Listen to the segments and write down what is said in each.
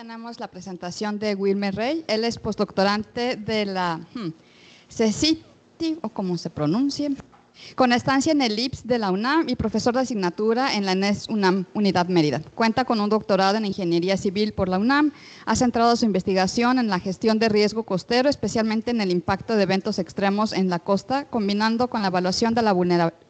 Tenemos la presentación de Wilmer Rey. Él es postdoctorante de la CECITI, o como se pronuncie, con estancia en el IPS de la UNAM y profesor de asignatura en la ENES UNAM Unidad Mérida. Cuenta con un doctorado en Ingeniería Civil por la UNAM. Ha centrado su investigación en la gestión de riesgo costero, especialmente en el impacto de eventos extremos en la costa, combinando con la evaluación de la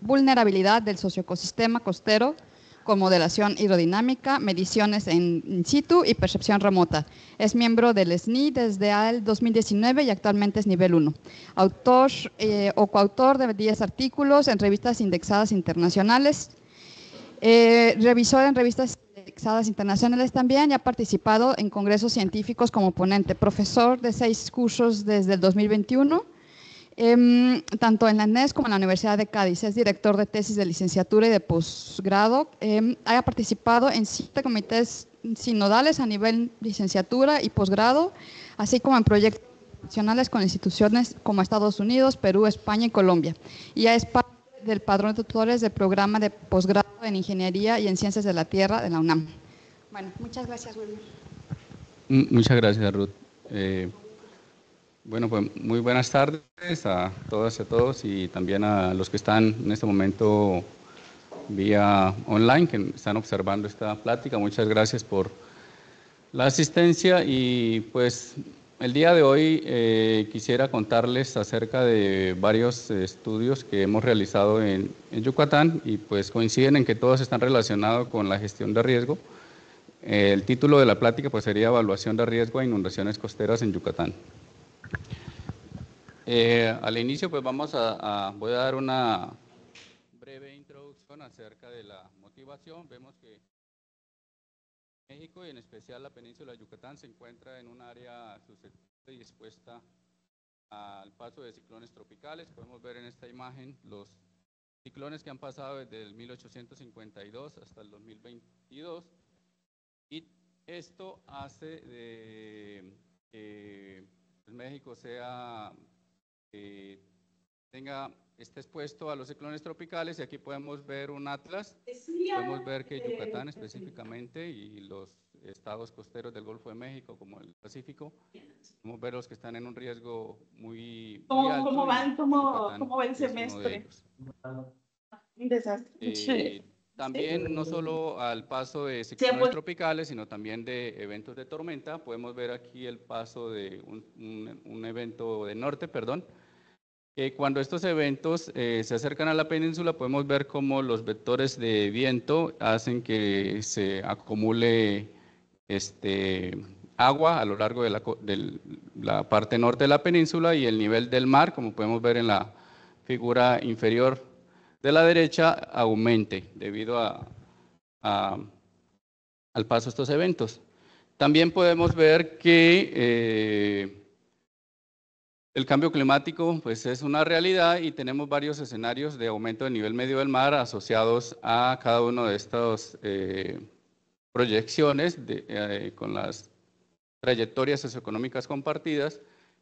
vulnerabilidad del socioecosistema costero con modelación hidrodinámica, mediciones in situ y percepción remota. Es miembro del SNI desde el 2019 y actualmente es nivel 1. Autor o coautor de 10 artículos en revistas indexadas internacionales. Revisor en revistas indexadas internacionales también y ha participado en congresos científicos como ponente. Profesor de 6 cursos desde el 2021. Tanto en la ENES como en la Universidad de Cádiz. Es director de tesis de licenciatura y de posgrado. Ha participado en 7 comités sinodales a nivel licenciatura y posgrado, así como en proyectos nacionales con instituciones como Estados Unidos, Perú, España y Colombia. Y es parte del padrón de tutores del programa de posgrado en Ingeniería y en Ciencias de la Tierra de la UNAM. Bueno, muchas gracias, Wilmer. Muchas gracias, Ruth. Bueno, pues muy buenas tardes a todas y a todos y también a los que están en este momento vía online, que están observando esta plática. Muchas gracias por la asistencia y pues el día de hoy quisiera contarles acerca de varios estudios que hemos realizado en Yucatán y pues coinciden en que todos están relacionados con la gestión de riesgo. El título de la plática pues sería Evaluación de riesgo a inundaciones costeras en Yucatán. Al inicio pues voy a dar una breve introducción acerca de la motivación. Vemos que México y en especial la península de Yucatán se encuentra en un área susceptible y expuesta al paso de ciclones tropicales. Podemos ver en esta imagen los ciclones que han pasado desde el 1852 hasta el 2022 y esto hace de que México esté expuesto a los ciclones tropicales y aquí podemos ver un atlas, podemos ver que Yucatán específicamente y los estados costeros del Golfo de México como el Pacífico, podemos ver los que están en un riesgo muy alto. ¿Cómo va el semestre? Un desastre. También no solo al paso de ciclones tropicales, sino también de eventos de tormenta. Podemos ver aquí el paso de un evento de norte, cuando estos eventos se acercan a la península, podemos ver cómo los vectores de viento hacen que se acumule agua a lo largo de la parte norte de la península y el nivel del mar, como podemos ver en la figura inferior de la derecha, aumente debido al paso de estos eventos. También podemos ver que el cambio climático pues, es una realidad y tenemos varios escenarios de aumento del nivel medio del mar asociados a cada una de estas proyecciones con las trayectorias socioeconómicas compartidas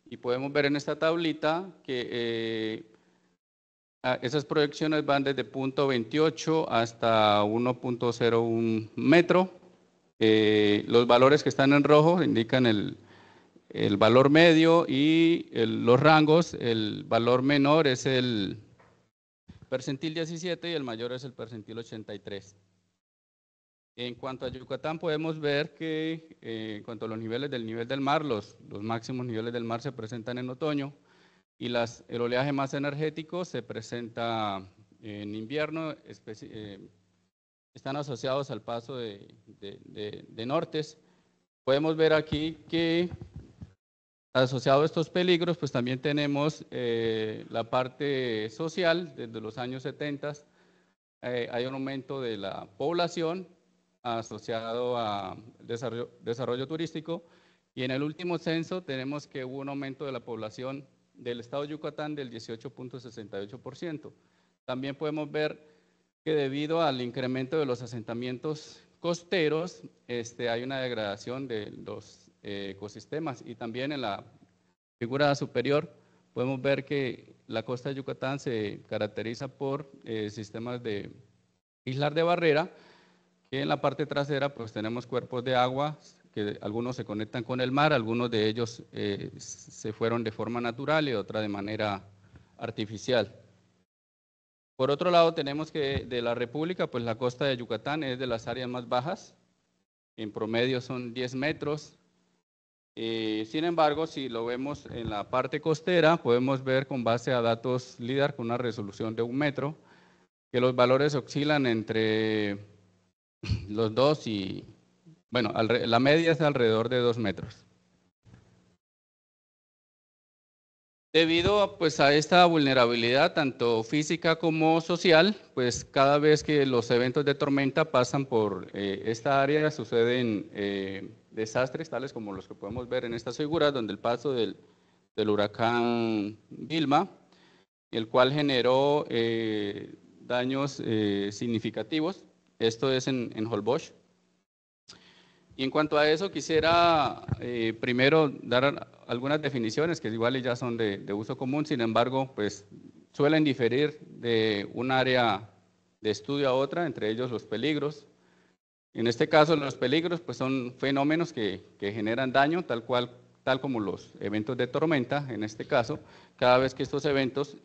y podemos ver en esta tablita que esas proyecciones van desde 0.28 hasta 1.01 metro. Los valores que están en rojo indican el valor medio y los rangos. El valor menor es el percentil 17 y el mayor es el percentil 83. En cuanto a Yucatán podemos ver que en cuanto a los niveles del nivel del mar, los máximos niveles del mar se presentan en otoño y el oleaje más energético se presenta en invierno, están asociados al paso de nortes. Podemos ver aquí que asociado a estos peligros, pues también tenemos la parte social. Desde los años 70 hay un aumento de la población asociado a desarrollo turístico y en el último censo tenemos que hubo un aumento de la población del estado de Yucatán del 18.68%. También podemos ver que debido al incremento de los asentamientos costeros hay una degradación de los ecosistemas y también en la figura superior podemos ver que la costa de Yucatán se caracteriza por sistemas de islas de barrera, que en la parte trasera pues tenemos cuerpos de agua que algunos se conectan con el mar, algunos de ellos se fueron de forma natural y otra de manera artificial. Por otro lado, tenemos que de la República, pues la costa de Yucatán es de las áreas más bajas, en promedio son 10 metros. Sin embargo, si lo vemos en la parte costera, podemos ver con base a datos LIDAR con una resolución de 1 metro, que los valores oscilan entre los 2 y, bueno, la media es alrededor de 2 metros. Debido pues, a esta vulnerabilidad, tanto física como social, pues cada vez que los eventos de tormenta pasan por esta área, suceden desastres, tales como los que podemos ver en estas figuras, donde el paso del huracán Vilma, el cual generó daños significativos. Esto es en Holbox. Y en cuanto a eso, quisiera primero dar algunas definiciones que igual ya son de uso común, sin embargo, pues suelen diferir de un área de estudio a otra, entre ellos los peligros. En este caso, los peligros pues son fenómenos que generan daño, tal como los eventos de tormenta, en este caso, cada vez que estos eventos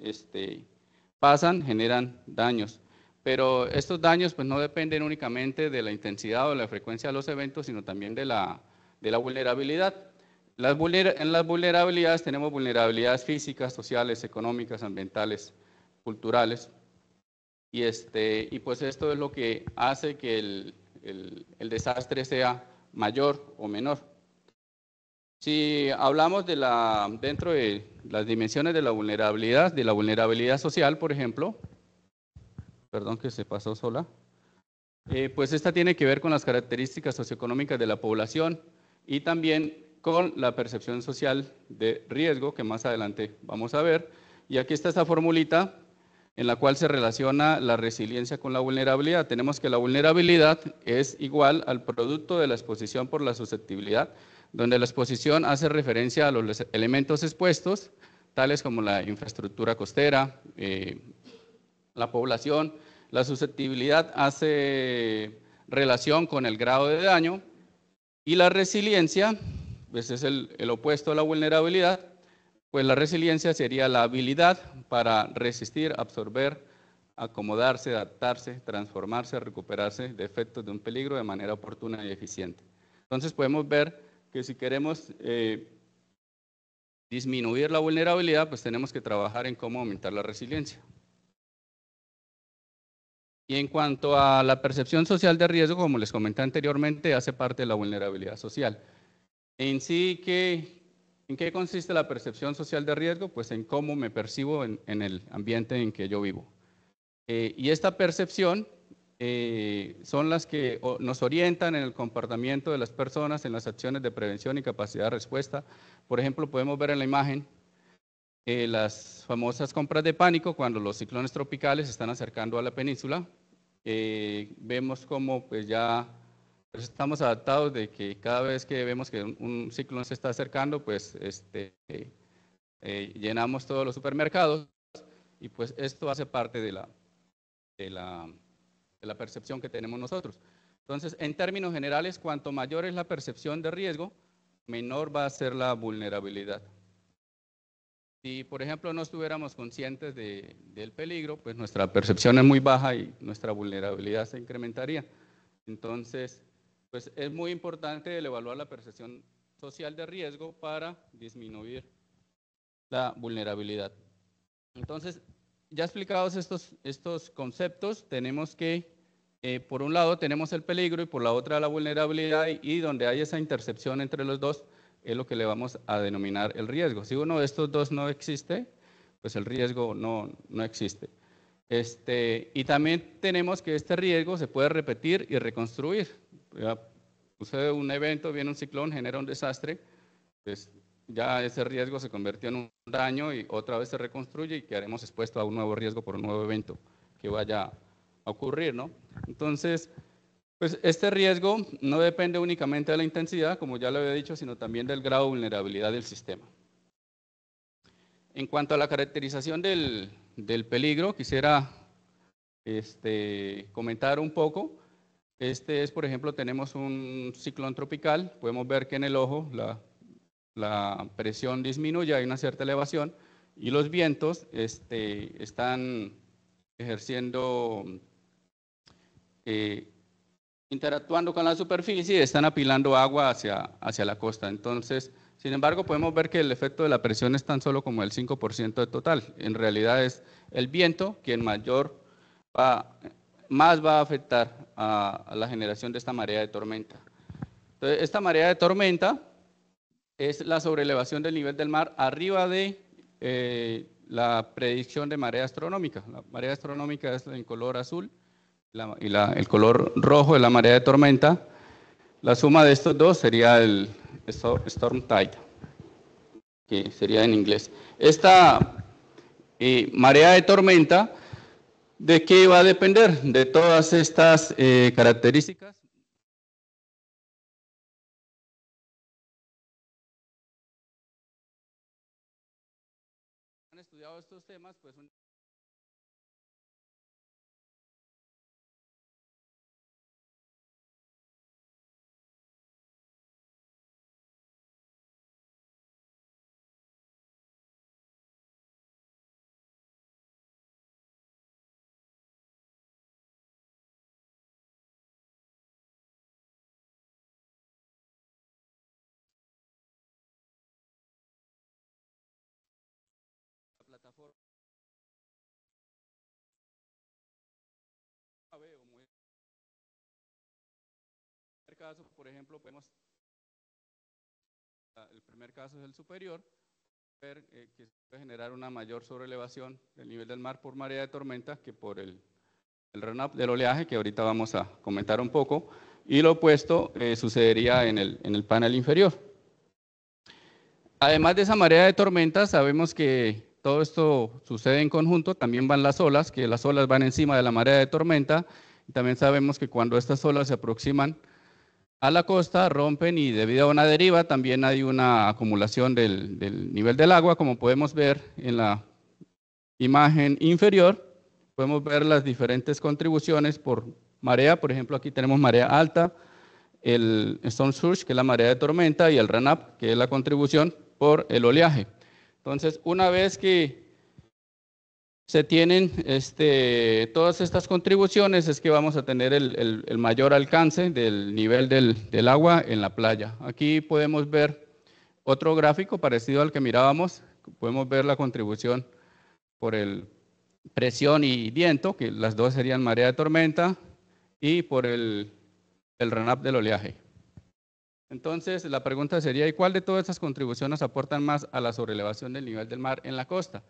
pasan, generan daños. Pero estos daños pues, no dependen únicamente de la intensidad o la frecuencia de los eventos, sino también de la vulnerabilidad. En las vulnerabilidades tenemos vulnerabilidades físicas, sociales, económicas, ambientales, culturales. Y pues esto es lo que hace que el desastre sea mayor o menor. Si hablamos dentro de las dimensiones de la vulnerabilidad social, por ejemplo, perdón que se pasó sola, pues esta tiene que ver con las características socioeconómicas de la población y también con la percepción social de riesgo, que más adelante vamos a ver. Y aquí está esta formulita en la cual se relaciona la resiliencia con la vulnerabilidad. Tenemos que la vulnerabilidad es igual al producto de la exposición por la susceptibilidad, donde la exposición hace referencia a los elementos expuestos, tales como la infraestructura costera, la población. La susceptibilidad hace relación con el grado de daño y la resiliencia, pues es el opuesto a la vulnerabilidad, pues la resiliencia sería la habilidad para resistir, absorber, acomodarse, adaptarse, transformarse, recuperarse de efectos de un peligro de manera oportuna y eficiente. Entonces podemos ver que si queremos disminuir la vulnerabilidad, pues tenemos que trabajar en cómo aumentar la resiliencia. Y en cuanto a la percepción social de riesgo, como les comenté anteriormente, hace parte de la vulnerabilidad social. En sí, ¿en qué consiste la percepción social de riesgo? Pues en cómo me percibo en el ambiente en que yo vivo. Y esta percepción son las que nos orientan en el comportamiento de las personas, en las acciones de prevención y capacidad de respuesta. Por ejemplo, podemos ver en la imagen las famosas compras de pánico cuando los ciclones tropicales se están acercando a la península. Vemos como pues ya estamos adaptados de que cada vez que vemos que un ciclón se está acercando, pues llenamos todos los supermercados y pues esto hace parte de la percepción que tenemos nosotros. Entonces, en términos generales, cuanto mayor es la percepción de riesgo, menor va a ser la vulnerabilidad. Si, por ejemplo, no estuviéramos conscientes del peligro, pues nuestra percepción es muy baja y nuestra vulnerabilidad se incrementaría. Entonces, pues es muy importante el evaluar la percepción social de riesgo para disminuir la vulnerabilidad. Entonces, ya explicados estos conceptos, tenemos que, por un lado tenemos el peligro y por la otra la vulnerabilidad y donde hay esa intercepción entre los dos, es lo que le vamos a denominar el riesgo. Si uno de estos dos no existe, pues el riesgo no existe. Y también tenemos que este riesgo se puede repetir y reconstruir. Sucede un evento, viene un ciclón, genera un desastre, pues ya ese riesgo se convirtió en un daño y otra vez se reconstruye y quedaremos expuestos a un nuevo riesgo por un nuevo evento que vaya a ocurrir, ¿no? Entonces, pues este riesgo no depende únicamente de la intensidad, como ya lo había dicho, sino también del grado de vulnerabilidad del sistema. En cuanto a la caracterización del peligro, quisiera comentar un poco. Este es, por ejemplo, tenemos un ciclón tropical, podemos ver que en el ojo la presión disminuye, hay una cierta elevación, y los vientos están ejerciendo, interactuando con la superficie y están apilando agua hacia la costa. Entonces, sin embargo, podemos ver que el efecto de la presión es tan solo como el 5% del total. En realidad es el viento quien más va a afectar a la generación de esta marea de tormenta. Entonces, esta marea de tormenta es la sobrelevación del nivel del mar arriba de la predicción de marea astronómica. La marea astronómica es en color azul y el color rojo es la marea de tormenta. La suma de estos dos sería el storm tide, que sería en inglés. Esta marea de tormenta, ¿de qué va a depender? De todas estas características. Han estudiado estos temas, pues la plataforma caso, por ejemplo, podemos, el primer caso es el superior, ver que se puede generar una mayor sobrelevación del nivel del mar por marea de tormenta que por el run-up del oleaje, que ahorita vamos a comentar un poco, y lo opuesto sucedería en el panel inferior. Además de esa marea de tormenta, sabemos que todo esto sucede en conjunto, también van las olas, que las olas van encima de la marea de tormenta, y también sabemos que cuando estas olas se aproximan a la costa, rompen y debido a una deriva también hay una acumulación del nivel del agua, como podemos ver en la imagen inferior. Podemos ver las diferentes contribuciones por marea, por ejemplo aquí tenemos marea alta, el storm surge, que es la marea de tormenta, y el run-up, que es la contribución por el oleaje. Entonces, una vez que se tienen todas estas contribuciones, es que vamos a tener el mayor alcance del nivel del agua en la playa. Aquí podemos ver otro gráfico parecido al que mirábamos, podemos ver la contribución por el presión y viento, que las dos serían marea de tormenta, y por el run-up del oleaje. Entonces, la pregunta sería, ¿y cuál de todas estas contribuciones aportan más a la sobrelevación del nivel del mar en la costa?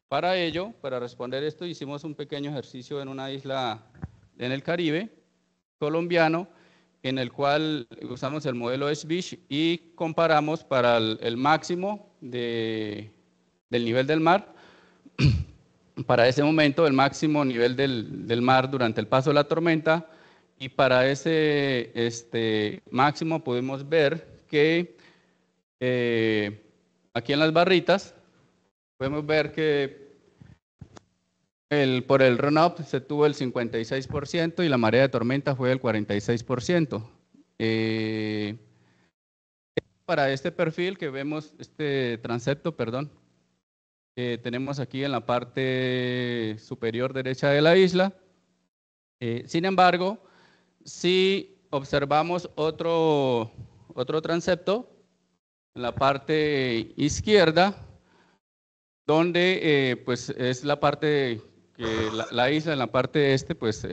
Para ello, para responder esto, hicimos un pequeño ejercicio en una isla en el Caribe colombiano, en el cual usamos el modelo SBISH y comparamos para el máximo del nivel del mar. Para ese momento, el máximo nivel del mar durante el paso de la tormenta, y para ese máximo podemos ver que aquí en las barritas podemos ver que por el run-up se tuvo el 56% y la marea de tormenta fue el 46%. Para este perfil que vemos, este transepto, perdón, tenemos aquí en la parte superior derecha de la isla. Sin embargo, si observamos otro transepto en la parte izquierda, donde pues es la parte que la isla en la parte este pues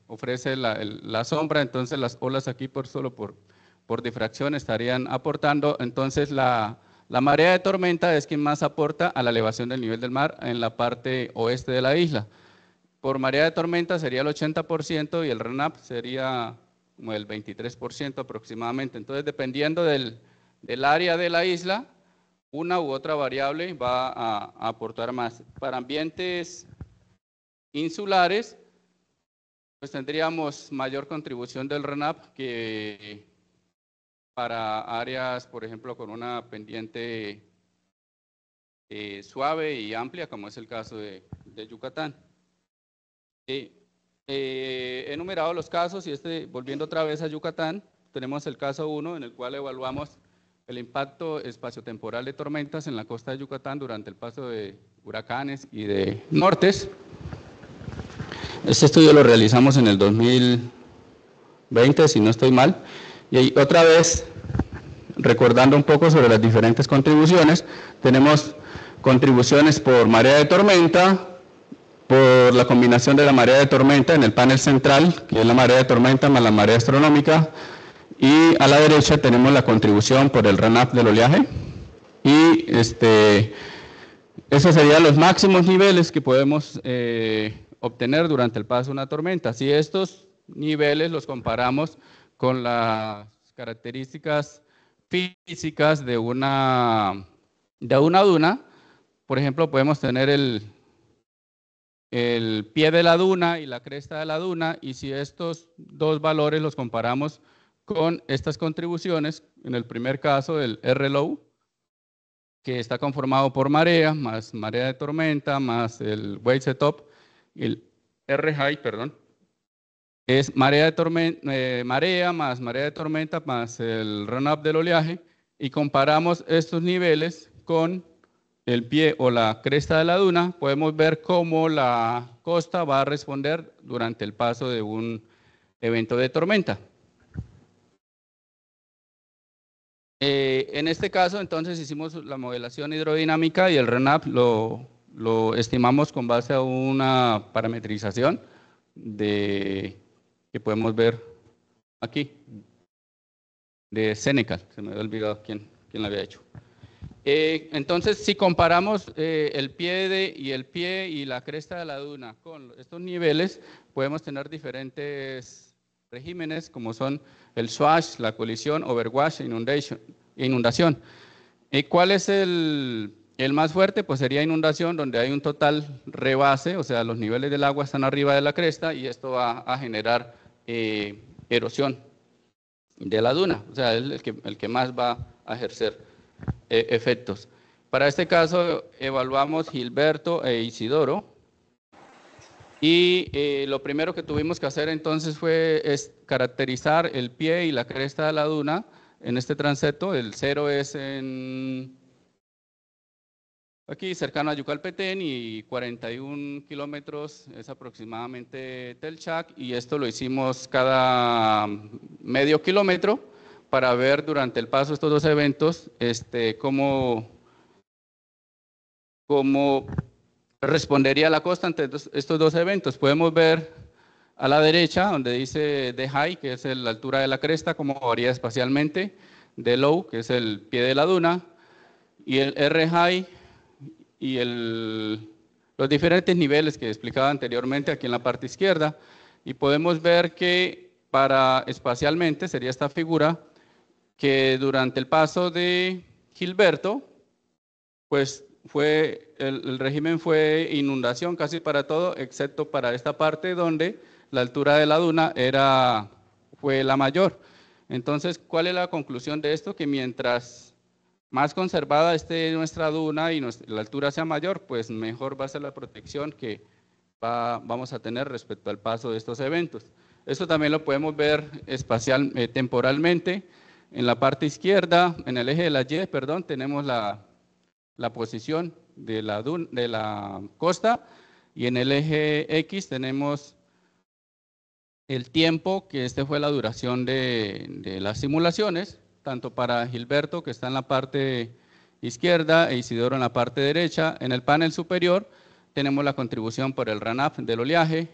ofrece la sombra, entonces las olas aquí solo por difracción estarían aportando. Entonces la marea de tormenta es quien más aporta a la elevación del nivel del mar en la parte oeste de la isla. Por marea de tormenta sería el 80% y el run-up sería como el 23% aproximadamente. Entonces, dependiendo del área de la isla, una u otra variable va a aportar más. Para ambientes insulares, pues tendríamos mayor contribución del run-up que para áreas, por ejemplo, con una pendiente suave y amplia, como es el caso de Yucatán. He enumerado los casos y volviendo otra vez a Yucatán, tenemos el caso 1 en el cual evaluamos el impacto espaciotemporal de tormentas en la costa de Yucatán durante el paso de huracanes y de nortes. Este estudio lo realizamos en el 2020, si no estoy mal, y ahí, otra vez, recordando un poco sobre las diferentes contribuciones, tenemos contribuciones por marea de tormenta, por la combinación de la marea de tormenta en el panel central, que es la marea de tormenta más la marea astronómica, y a la derecha tenemos la contribución por el run-up del oleaje, y esos serían los máximos niveles que podemos obtener durante el paso de una tormenta. Si estos niveles los comparamos con las características físicas de una duna, por ejemplo, podemos tener el pie de la duna y la cresta de la duna, y si estos dos valores los comparamos con estas contribuciones, en el primer caso el R-low, que está conformado por marea, más marea de tormenta, más el wave setup, y el R-high, perdón, es marea más marea de tormenta más el run-up del oleaje, y comparamos estos niveles con el pie o la cresta de la duna, podemos ver cómo la costa va a responder durante el paso de un evento de tormenta. En este caso, entonces, hicimos la modelación hidrodinámica y el run-up lo estimamos con base a una parametrización que podemos ver aquí, de Senecal. Se me había olvidado quién la había hecho. Entonces, si comparamos el pie y la cresta de la duna con estos niveles, podemos tener diferentes regímenes, como son el swash, la colisión, overwash e inundación. ¿Cuál es el más fuerte? Pues sería inundación, donde hay un total rebase, o sea, los niveles del agua están arriba de la cresta y esto va a generar erosión de la duna, o sea, es el que más va a ejercer efectos. Para este caso evaluamos Gilberto e Isidoro, y lo primero que tuvimos que hacer entonces fue caracterizar el pie y la cresta de la duna en este transepto. El 0 es aquí cercano a Yucalpetén y 41 kilómetros es aproximadamente Telchac, y esto lo hicimos cada medio kilómetro para ver durante el paso de estos dos eventos cómo respondería la costa ante estos dos eventos. Podemos ver a la derecha donde dice de high, que es la altura de la cresta, cómo varía espacialmente, de low, que es el pie de la duna, y el R high y los diferentes niveles que explicaba anteriormente aquí en la parte izquierda, y podemos ver que espacialmente sería esta figura, que durante el paso de Gilberto, pues el régimen fue inundación casi para todo, excepto para esta parte donde la altura de la duna fue la mayor. Entonces, ¿cuál es la conclusión de esto? Que mientras más conservada esté nuestra duna y la altura sea mayor, pues mejor va a ser la protección que vamos a tener respecto al paso de estos eventos. Esto también lo podemos ver temporalmente. En la parte izquierda, en el eje de la Y, perdón, tenemos la posición de la costa, y en el eje X tenemos el tiempo, que fue la duración de las simulaciones, tanto para Gilberto, que está en la parte izquierda, e Isidoro en la parte derecha. En el panel superior tenemos la contribución por el run-up del oleaje.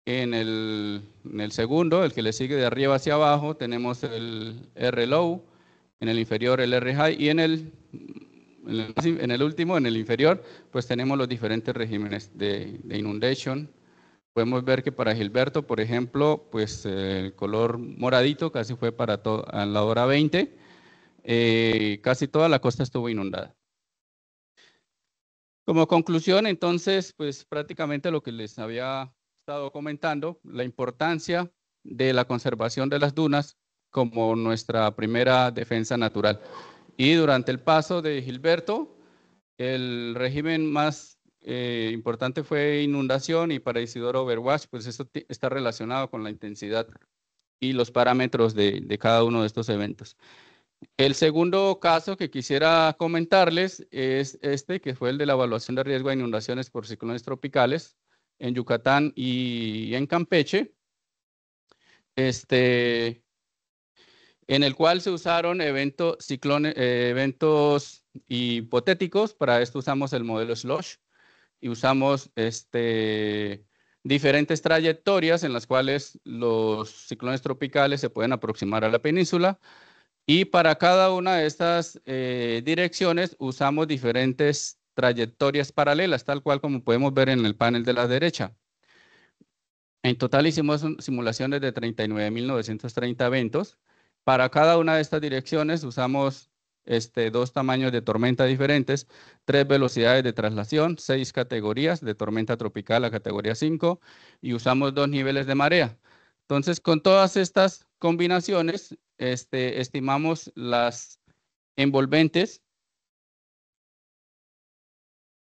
En el segundo, el que le sigue de arriba hacia abajo, tenemos el R-low, en el inferior el R-high, y en el último, en el inferior, pues tenemos los diferentes regímenes de inundation. Podemos ver que para Gilberto, por ejemplo, pues el color moradito casi fue a la hora 20, casi toda la costa estuvo inundada. Como conclusión, entonces, pues prácticamente lo que les había estado comentando, la importancia de la conservación de las dunas como nuestra primera defensa natural. Y durante el paso de Gilberto, el régimen más importante fue inundación, y para Isidoro Overwash, pues esto está relacionado con la intensidad y los parámetros de cada uno de estos eventos. El segundo caso que quisiera comentarles es este, que fue el de la evaluación de riesgo de inundaciones por ciclones tropicales en Yucatán y en Campeche, en el cual se usaron eventos hipotéticos. Para esto usamos el modelo SLOSH y usamos diferentes trayectorias en las cuales los ciclones tropicales se pueden aproximar a la península. Y para cada una de estas direcciones usamos diferentes trayectorias paralelas, tal cual como podemos ver en el panel de la derecha. En total hicimos simulaciones de 39.930 eventos. Para cada una de estas direcciones usamos dos tamaños de tormenta diferentes, 3 velocidades de traslación, 6 categorías de tormenta tropical a categoría 5, y usamos 2 niveles de marea. Entonces, con todas estas combinaciones, estimamos las envolventes.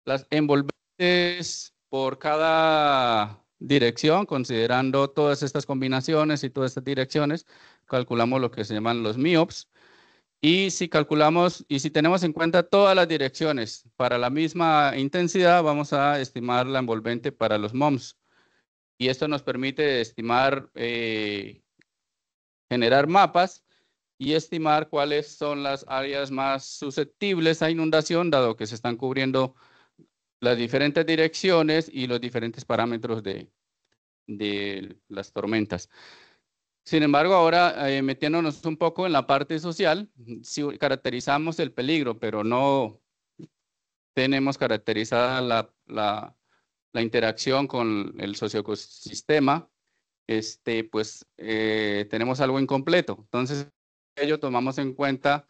Las envolventes por cada dirección, considerando todas estas combinaciones y todas estas direcciones, calculamos lo que se llaman los MIOPS. Y si calculamos, y si tenemos en cuenta todas las direcciones para la misma intensidad, vamos a estimar la envolvente para los MOMS. Y esto nos permite estimar, generar mapas y estimar cuáles son las áreas más susceptibles a inundación, dado que se están cubriendo las diferentes direcciones y los diferentes parámetros de las tormentas. Sin embargo, ahora metiéndonos un poco en la parte social, sí caracterizamos el peligro, pero no tenemos caracterizada la interacción con el socioecosistema, pues tenemos algo incompleto. Entonces, ello tomamos en cuenta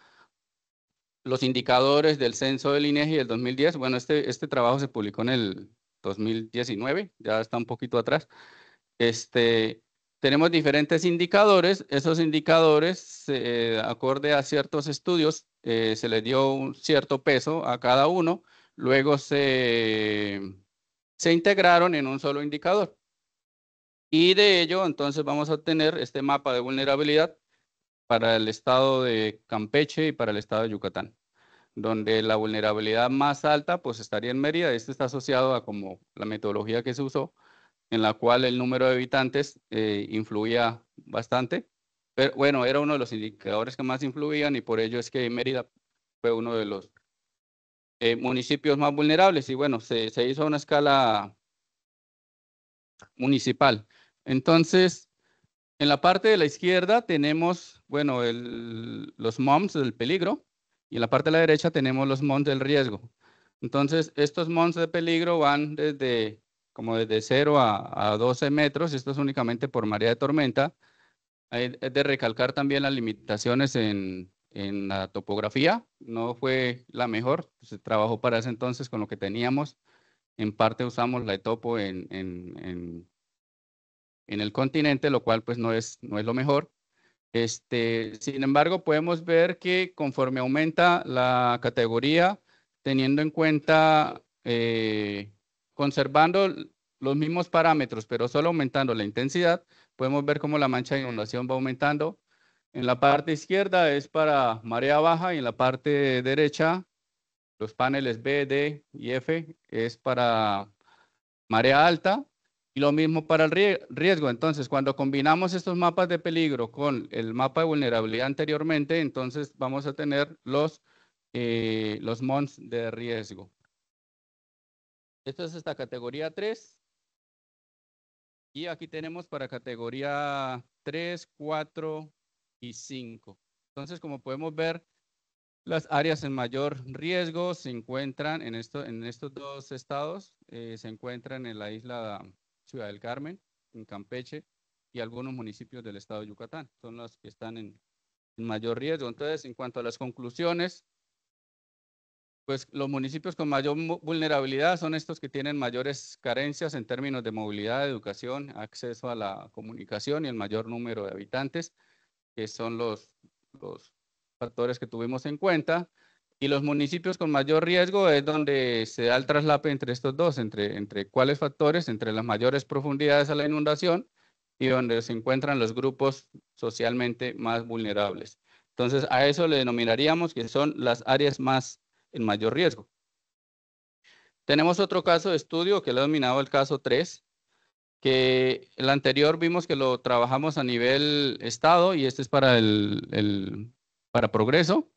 los indicadores del censo del INEGI del 2010. Bueno, este trabajo se publicó en el 2019, ya está un poquito atrás. Tenemos diferentes indicadores. Esos indicadores, acorde a ciertos estudios, se les dio un cierto peso a cada uno. Luego se integraron en un solo indicador. Y de ello, entonces, vamos a obtener este mapa de vulnerabilidad para el estado de Campeche y para el estado de Yucatán, donde la vulnerabilidad más alta pues estaría en Mérida. Esto está asociado a como la metodología que se usó, en la cual el número de habitantes influía bastante. Pero bueno, era uno de los indicadores que más influían, y por ello es que Mérida fue uno de los municipios más vulnerables. Y bueno, se hizo una escala municipal. Entonces, en la parte de la izquierda tenemos, bueno, los MOMS del peligro, y en la parte de la derecha tenemos los MOMS del riesgo. Entonces, estos MOMS de peligro van desde 0 a 12 metros. Esto es únicamente por marea de tormenta. Hay de recalcar también las limitaciones en la topografía. No fue la mejor. Se trabajó para ese entonces con lo que teníamos. En parte usamos la Etopo en el continente, lo cual pues no es lo mejor. Sin embargo, podemos ver que conforme aumenta la categoría, teniendo en cuenta, conservando los mismos parámetros, pero solo aumentando la intensidad, podemos ver cómo la mancha de inundación va aumentando. En la parte izquierda es para marea baja, y en la parte derecha, los paneles B, D y F, es para marea alta. Y lo mismo para el riesgo. Entonces, cuando combinamos estos mapas de peligro con el mapa de vulnerabilidad anteriormente, entonces vamos a tener los MONS de riesgo. Esto es esta categoría 3. Y aquí tenemos para categoría 3, 4 y 5. Entonces, como podemos ver, las áreas en mayor riesgo se encuentran en estos dos estados. Se encuentran en la isla Ciudad del Carmen, en Campeche, y algunos municipios del estado de Yucatán. Son los que están en mayor riesgo. Entonces, en cuanto a las conclusiones, pues los municipios con mayor vulnerabilidad son estos que tienen mayores carencias en términos de movilidad, educación, acceso a la comunicación y el mayor número de habitantes, que son los factores que tuvimos en cuenta. Y los municipios con mayor riesgo es donde se da el traslape entre estos dos, entre cuáles factores, entre las mayores profundidades a la inundación y donde se encuentran los grupos socialmente más vulnerables. Entonces, a eso le denominaríamos que son las áreas más en mayor riesgo. Tenemos otro caso de estudio que lo he denominado el caso 3, que el anterior vimos que lo trabajamos a nivel estado y este es para para progreso.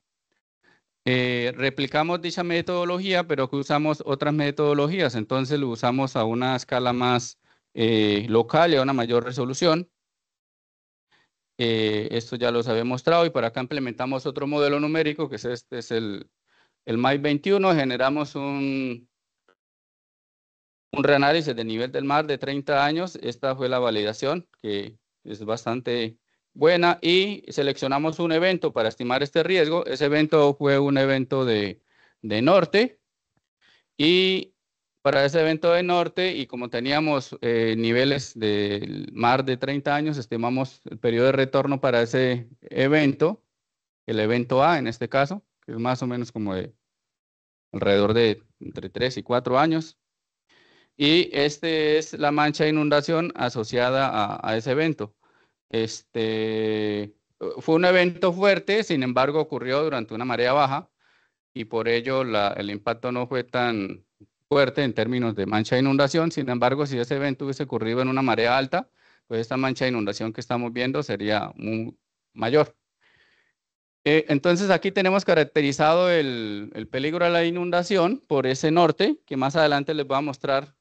Replicamos dicha metodología, pero que usamos otras metodologías, entonces lo usamos a una escala más local y a una mayor resolución. Esto ya los había mostrado y para acá implementamos otro modelo numérico, que es este, es el MAI 21, generamos un reanálisis de nivel del mar de 30 años, esta fue la validación, que es bastante buena, y seleccionamos un evento para estimar este riesgo. Ese evento fue un evento de norte, y para ese evento de norte, y como teníamos niveles del mar de 30 años, estimamos el periodo de retorno para ese evento, el evento A en este caso, que es más o menos como de alrededor de entre 3 y 4 años. Y este es la mancha de inundación asociada a ese evento. Fue un evento fuerte, sin embargo ocurrió durante una marea baja y por ello el impacto no fue tan fuerte en términos de mancha de inundación. Sin embargo, si ese evento hubiese ocurrido en una marea alta, pues esta mancha de inundación que estamos viendo sería muy mayor. Entonces aquí tenemos caracterizado el peligro de la inundación por ese norte, que más adelante les voy a mostrar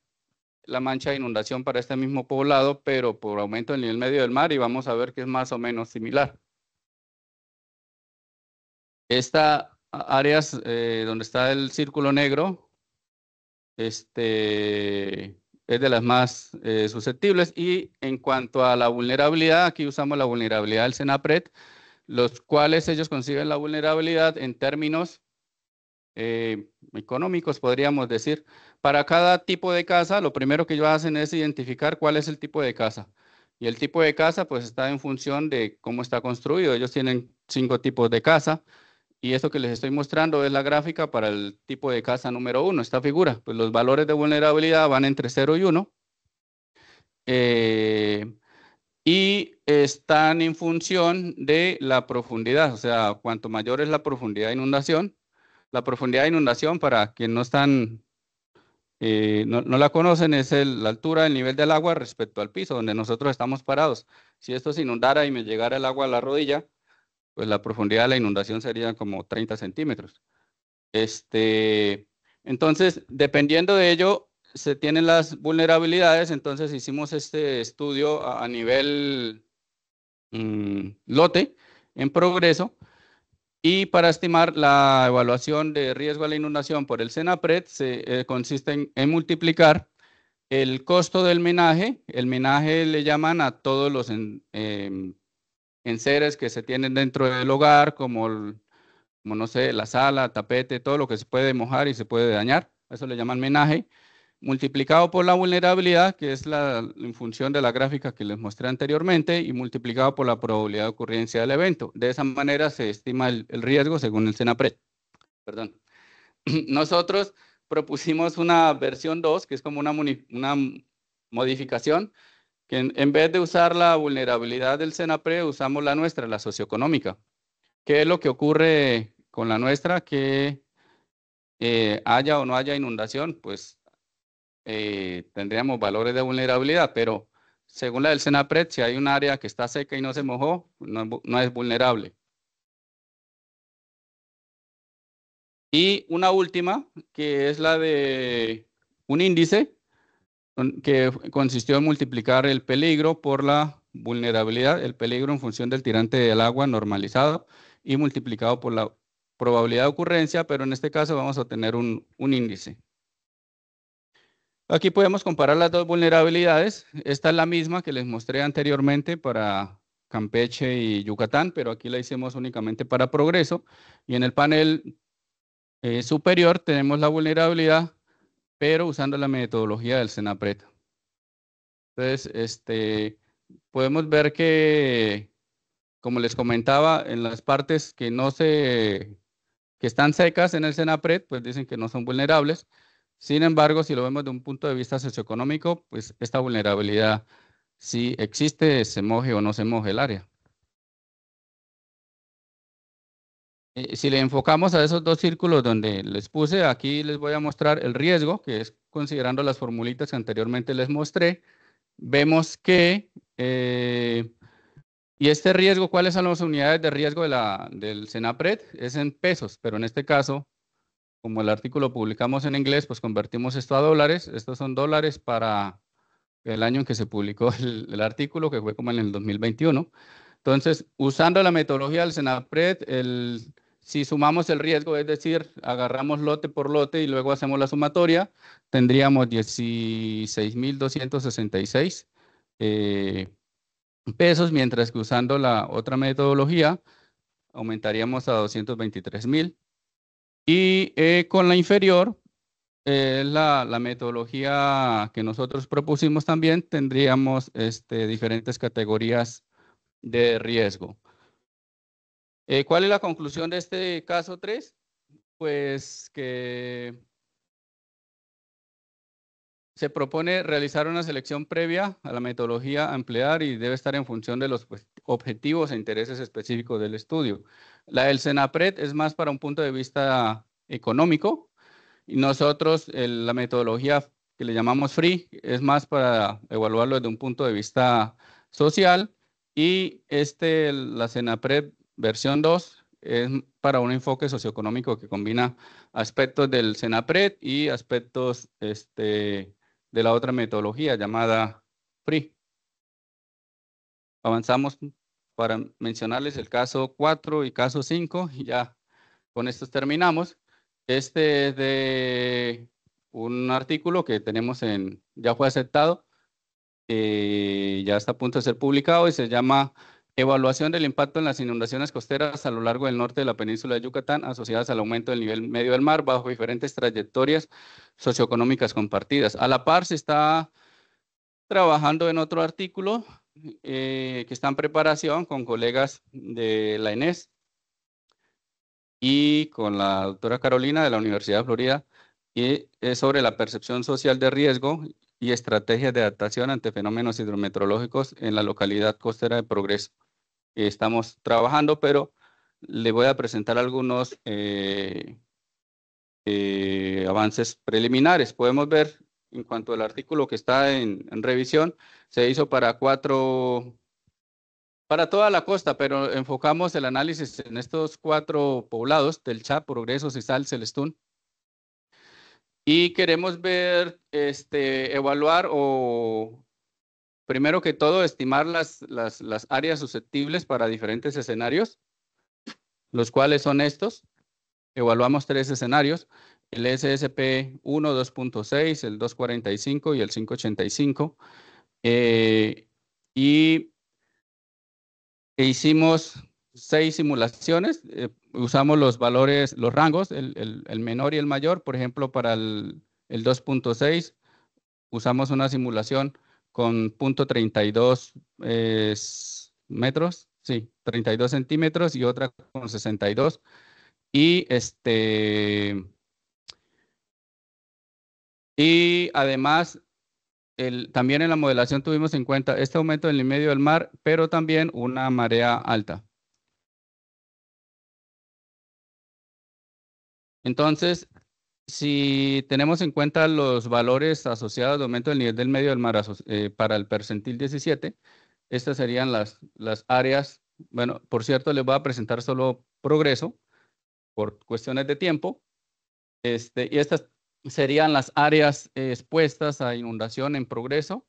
la mancha de inundación para este mismo poblado, pero por aumento del nivel medio del mar, y vamos a ver que es más o menos similar. Esta áreas donde está el círculo negro, es de las más susceptibles, y en cuanto a la vulnerabilidad, aquí usamos la vulnerabilidad del CENAPRED, los cuales ellos conciben la vulnerabilidad en términos económicos, podríamos decir. Para cada tipo de casa, lo primero que ellos hacen es identificar cuál es el tipo de casa. Y el tipo de casa, pues, está en función de cómo está construido. Ellos tienen 5 tipos de casa. Y esto que les estoy mostrando es la gráfica para el tipo de casa número 1, esta figura. Pues los valores de vulnerabilidad van entre 0 y 1. Y están en función de la profundidad. O sea, cuanto mayor es la profundidad de inundación, la profundidad de inundación, para quien no están, no la conocen, es la altura del nivel del agua respecto al piso, donde nosotros estamos parados. Si esto se inundara y me llegara el agua a la rodilla, pues la profundidad de la inundación sería como 30 centímetros. Entonces, dependiendo de ello, se tienen las vulnerabilidades. Entonces, hicimos este estudio a nivel lote en progreso. Y para estimar la evaluación de riesgo a la inundación por el CENAPRED, consiste en multiplicar el costo del menaje. El menaje le llaman a todos los enseres que se tienen dentro del hogar, como no sé, la sala, tapete, todo lo que se puede mojar y se puede dañar. Eso le llaman menaje. Multiplicado por la vulnerabilidad, que es en función de la gráfica que les mostré anteriormente, y multiplicado por la probabilidad de ocurrencia del evento. De esa manera se estima el riesgo según el CENAPRED. Perdón. Nosotros propusimos una versión 2, que es como una modificación, que en vez de usar la vulnerabilidad del CENAPRED, usamos la nuestra, la socioeconómica. ¿Qué es lo que ocurre con la nuestra? Que haya o no haya inundación, pues tendríamos valores de vulnerabilidad, pero según la del CENAPRED, si hay un área que está seca y no se mojó, no es vulnerable. Y una última, que es la de un índice, que consistió en multiplicar el peligro por la vulnerabilidad, el peligro en función del tirante del agua normalizado y multiplicado por la probabilidad de ocurrencia, pero en este caso vamos a tener un índice. Aquí podemos comparar las dos vulnerabilidades. Esta es la misma que les mostré anteriormente para Campeche y Yucatán, pero aquí la hicimos únicamente para Progreso. Y en el panel superior tenemos la vulnerabilidad, pero usando la metodología del CENAPRED. Entonces, podemos ver que, como les comentaba, en las partes que no se que están secas en el Senapred, pues dicen que no son vulnerables. Sin embargo, si lo vemos de un punto de vista socioeconómico, pues esta vulnerabilidad sí existe, se moje o no se moje el área. Si le enfocamos a esos dos círculos donde les puse, aquí les voy a mostrar el riesgo, que es considerando las formulitas que anteriormente les mostré. Vemos que, y este riesgo, ¿cuáles son las unidades de riesgo del Senapred? Es en pesos, pero en este caso, como el artículo publicamos en inglés, pues convertimos esto a dólares. Estos son dólares para el año en que se publicó el artículo, que fue como en el 2021. Entonces, usando la metodología del Senapred, si sumamos el riesgo, es decir, agarramos lote por lote y luego hacemos la sumatoria, tendríamos 16.266 pesos, mientras que usando la otra metodología, aumentaríamos a 223.000. Y con la inferior, la metodología que nosotros propusimos también, tendríamos diferentes categorías de riesgo. ¿Cuál es la conclusión de este caso 3? Pues que se propone realizar una selección previa a la metodología a emplear y debe estar en función de los objetivos e intereses específicos del estudio. La del Senapred es más para un punto de vista económico y nosotros la metodología que le llamamos free es más para evaluarlo desde un punto de vista social y la Senapred versión 2 es para un enfoque socioeconómico que combina aspectos del Senapred y aspectos de la otra metodología llamada free. Avanzamos para mencionarles el caso 4 y caso 5 y ya con estos terminamos. Este es de un artículo que tenemos ya fue aceptado, ya está a punto de ser publicado y se llama Evaluación del impacto en las inundaciones costeras a lo largo del norte de la península de Yucatán asociadas al aumento del nivel medio del mar bajo diferentes trayectorias socioeconómicas compartidas. A la par se está trabajando en otro artículo que está en preparación con colegas de la ENES y con la doctora Carolina de la Universidad de Florida, y es sobre la percepción social de riesgo y estrategias de adaptación ante fenómenos hidrometeorológicos en la localidad costera de Progreso. Estamos trabajando, pero le voy a presentar algunos avances preliminares. Podemos ver en cuanto al artículo que está en revisión, se hizo para toda la costa, pero enfocamos el análisis en estos 4 poblados, del Chap, Progreso, Cisal, Celestún. Y queremos ver, evaluar o, primero que todo, estimar las áreas susceptibles para diferentes escenarios, los cuales son estos. Evaluamos 3 escenarios, el SSP 1, 2.6, el 245 y el 585. Y hicimos 6 simulaciones, usamos los valores, los rangos, el menor y el mayor. Por ejemplo, para el 2.6 usamos una simulación con 0.32 metros, sí, 32 centímetros y otra con 62. Y además, también en la modelación tuvimos en cuenta este aumento en el medio del mar, pero también una marea alta. Entonces, si tenemos en cuenta los valores asociados al aumento del nivel del medio del mar para el percentil 17, estas serían las áreas. Bueno, por cierto, les voy a presentar solo Progreso por cuestiones de tiempo. Y estas serían las áreas expuestas a inundación en Progreso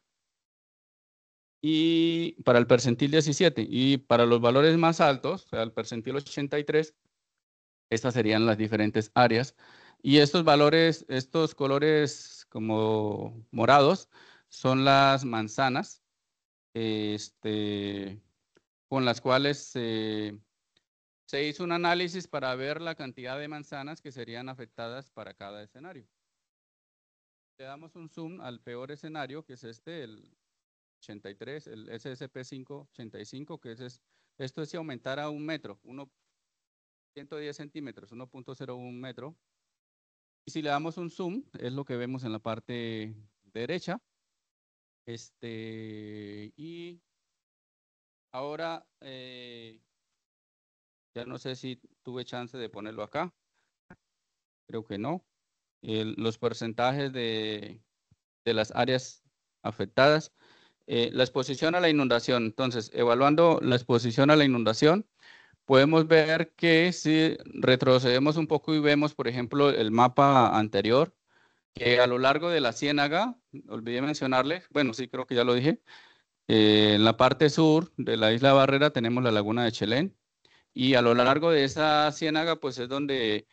y para el percentil 17. Y para los valores más altos, o sea, el percentil 83, estas serían las diferentes áreas. Y estos valores, estos colores como morados, son las manzanas, con las cuales se hizo un análisis para ver la cantidad de manzanas que serían afectadas para cada escenario. Le damos un zoom al peor escenario, que es el 83, el SSP 585, que esto es si aumentara 1 metro. 110 centímetros, 1.01 metro. Y si le damos un zoom, es lo que vemos en la parte derecha. Y ahora, ya no sé si tuve chance de ponerlo acá. Creo que no. Los porcentajes de las áreas afectadas. La exposición a la inundación. Entonces, evaluando la exposición a la inundación, podemos ver que si retrocedemos un poco y vemos, por ejemplo, el mapa anterior, que a lo largo de la ciénaga, olvidé mencionarle, bueno, sí, creo que ya lo dije, en la parte sur de la isla Barrera tenemos la laguna de Chelén, y a lo largo de esa ciénaga, pues es donde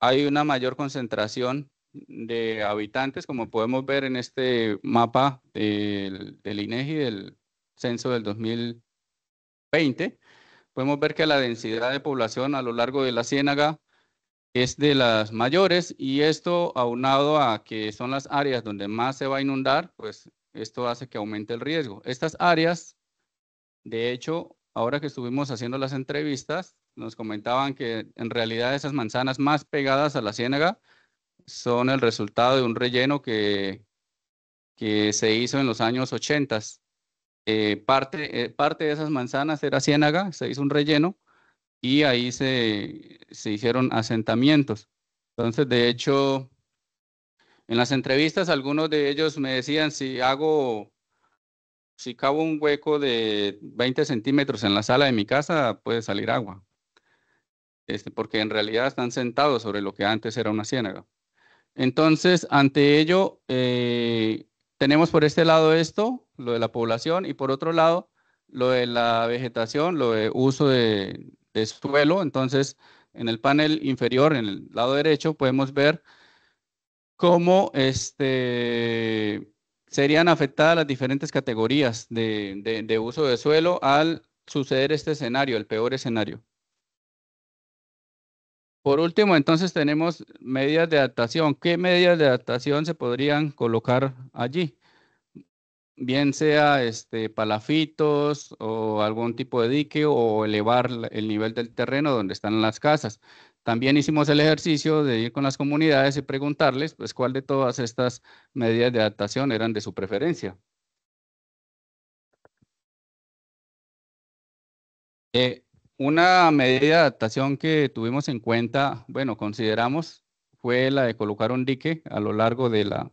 hay una mayor concentración de habitantes, como podemos ver en este mapa del INEGI, del censo del 2020. Podemos ver que la densidad de población a lo largo de la ciénaga es de las mayores, y esto aunado a que son las áreas donde más se va a inundar, pues esto hace que aumente el riesgo. Estas áreas, de hecho, ahora que estuvimos haciendo las entrevistas, nos comentaban que en realidad esas manzanas más pegadas a la ciénaga son el resultado de un relleno que se hizo en los años 80. Parte de esas manzanas era ciénaga, se hizo un relleno y ahí se hicieron asentamientos. Entonces, de hecho, en las entrevistas algunos de ellos me decían, si cavo un hueco de 20 centímetros en la sala de mi casa, puede salir agua. Porque en realidad están sentados sobre lo que antes era una ciénaga. Entonces, ante ello, tenemos por este lado esto, lo de la población, y por otro lado, lo de la vegetación, lo de uso de suelo. Entonces, en el panel inferior, en el lado derecho, podemos ver cómo serían afectadas las diferentes categorías de uso de suelo al suceder este escenario, el peor escenario. Por último, entonces tenemos medidas de adaptación. ¿Qué medidas de adaptación se podrían colocar allí? Bien sea palafitos o algún tipo de dique, o elevar el nivel del terreno donde están las casas. También hicimos el ejercicio de ir con las comunidades y preguntarles, pues, cuál de todas estas medidas de adaptación eran de su preferencia. Una medida de adaptación que tuvimos en cuenta, bueno, consideramos, fue la de colocar un dique a lo largo de la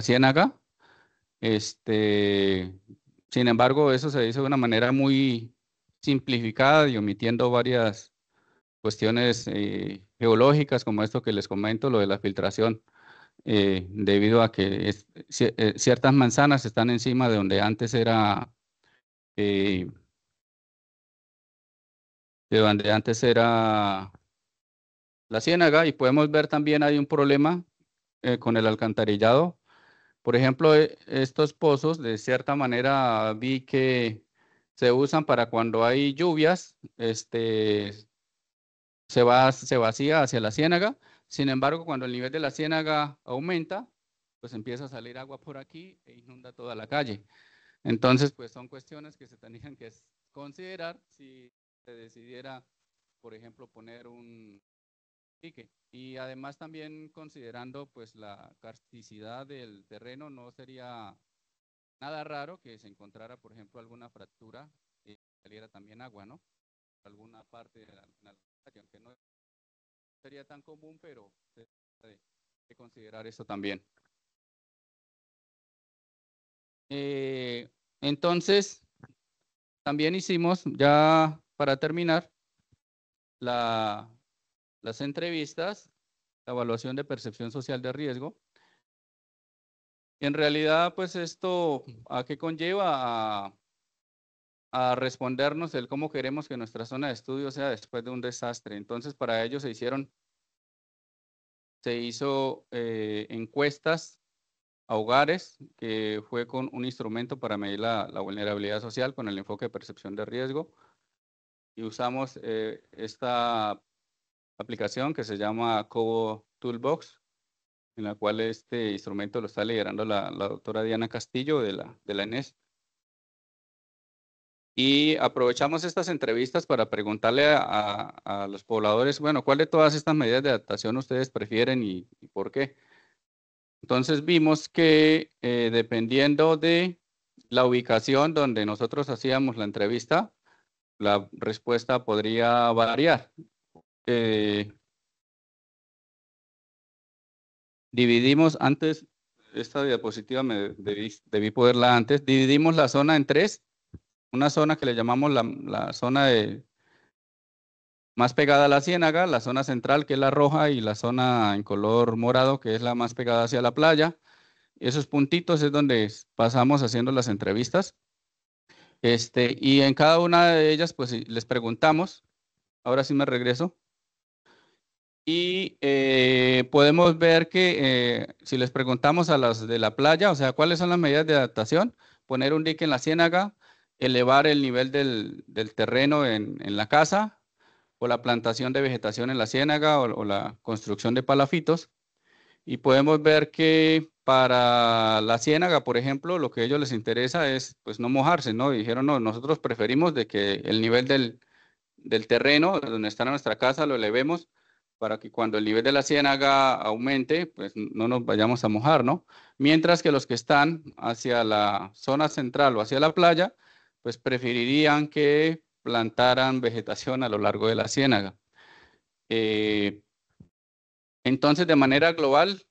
ciénaga. Sin embargo, eso se hizo de una manera muy simplificada y omitiendo varias cuestiones geológicas, como esto que les comento, lo de la filtración, debido a que ciertas manzanas están encima de donde antes era eh, la ciénaga. Y podemos ver también hay un problema con el alcantarillado. Por ejemplo, estos pozos, de cierta manera, vi que se usan para cuando hay lluvias, se vacía hacia la ciénaga. Sin embargo, cuando el nivel de la ciénaga aumenta, pues empieza a salir agua por aquí e inunda toda la calle. Entonces, pues son cuestiones que se tenían que considerar si se decidiera, por ejemplo, poner un dique. Y además también considerando pues la karsticidad del terreno, no sería nada raro que se encontrara, por ejemplo, alguna fractura y saliera también agua, ¿no? Alguna parte de la calle, aunque no sería tan común, pero se debe de considerar eso también. Entonces, también hicimos, ya para terminar, las entrevistas, la evaluación de percepción social de riesgo. En realidad, pues esto, ¿a qué conlleva? A respondernos el cómo queremos que nuestra zona de estudio sea después de un desastre. Entonces, para ello se hizo encuestas a hogares, que fue con un instrumento para medir la vulnerabilidad social con el enfoque de percepción de riesgo. Y usamos esta aplicación que se llama Cobo Toolbox, en la cual este instrumento lo está liderando la doctora Diana Castillo de la ENES. Y aprovechamos estas entrevistas para preguntarle a los pobladores, bueno, ¿cuál de todas estas medidas de adaptación ustedes prefieren y por qué? Entonces vimos que dependiendo de la ubicación donde nosotros hacíamos la entrevista, la respuesta podría variar. Dividimos antes, esta diapositiva debí poderla antes, dividimos la zona en tres, una zona que le llamamos la zona más pegada a la ciénaga, la zona central que es la roja y la zona en color morado que es la más pegada hacia la playa. Esos puntitos es donde pasamos haciendo las entrevistas. Y en cada una de ellas, pues les preguntamos, ahora sí me regreso, y podemos ver que si les preguntamos a las de la playa, o sea, ¿cuáles son las medidas de adaptación? Poner un dique en la ciénaga, elevar el nivel del terreno en la casa, o la plantación de vegetación en la ciénaga, o la construcción de palafitos. Y podemos ver que para la ciénaga, por ejemplo, lo que a ellos les interesa es pues no mojarse, ¿no? Dijeron, no, nosotros preferimos de que el nivel del terreno donde está nuestra casa lo elevemos para que cuando el nivel de la ciénaga aumente, pues no nos vayamos a mojar, ¿no? Mientras que los que están hacia la zona central o hacia la playa, pues preferirían que plantaran vegetación a lo largo de la ciénaga. Entonces, de manera global,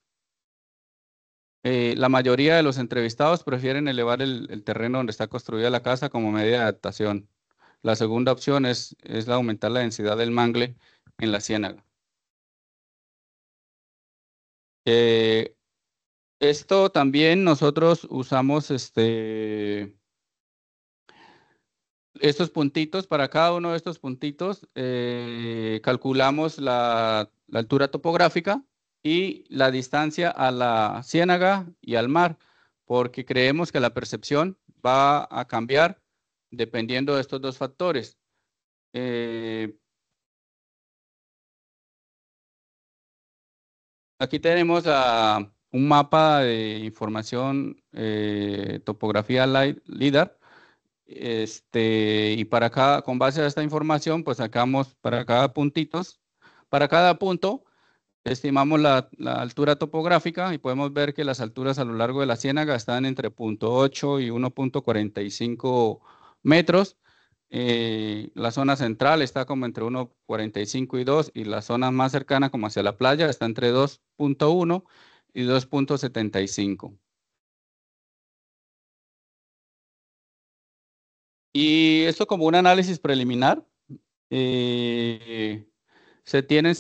la mayoría de los entrevistados prefieren elevar el terreno donde está construida la casa como medida de adaptación. La segunda opción es aumentar la densidad del mangle en la ciénaga. Esto también nosotros usamos estos puntitos, para cada uno de estos puntitos calculamos la altura topográfica y la distancia a la ciénaga y al mar, porque creemos que la percepción va a cambiar dependiendo de estos dos factores. Aquí tenemos un mapa de información, topografía LIDAR. Y con base a esta información, pues sacamos para cada punto, estimamos la altura topográfica y podemos ver que las alturas a lo largo de la ciénaga están entre 0.8 y 1.45 metros. La zona central está como entre 1.45 y 2, y la zona más cercana como hacia la playa está entre 2.1 y 2.75. Y esto como un análisis preliminar. Se tienen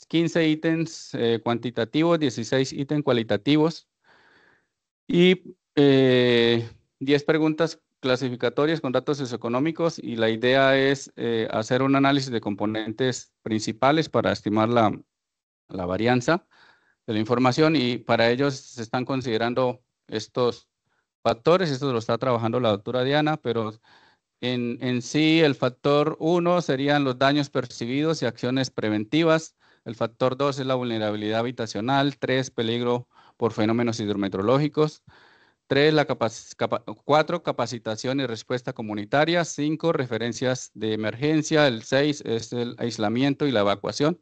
15 ítems cuantitativos, 16 ítems cualitativos y 10 preguntas clasificatorias con datos socioeconómicos, y la idea es hacer un análisis de componentes principales para estimar la varianza de la información, y para ellos se están considerando estos factores. Esto lo está trabajando la doctora Diana, pero en sí, el factor 1 serían los daños percibidos y acciones preventivas. El factor 2 es la vulnerabilidad habitacional. 3, peligro por fenómenos hidrometeorológicos. 4, capacitación y respuesta comunitaria. 5, referencias de emergencia. El 6 es el aislamiento y la evacuación.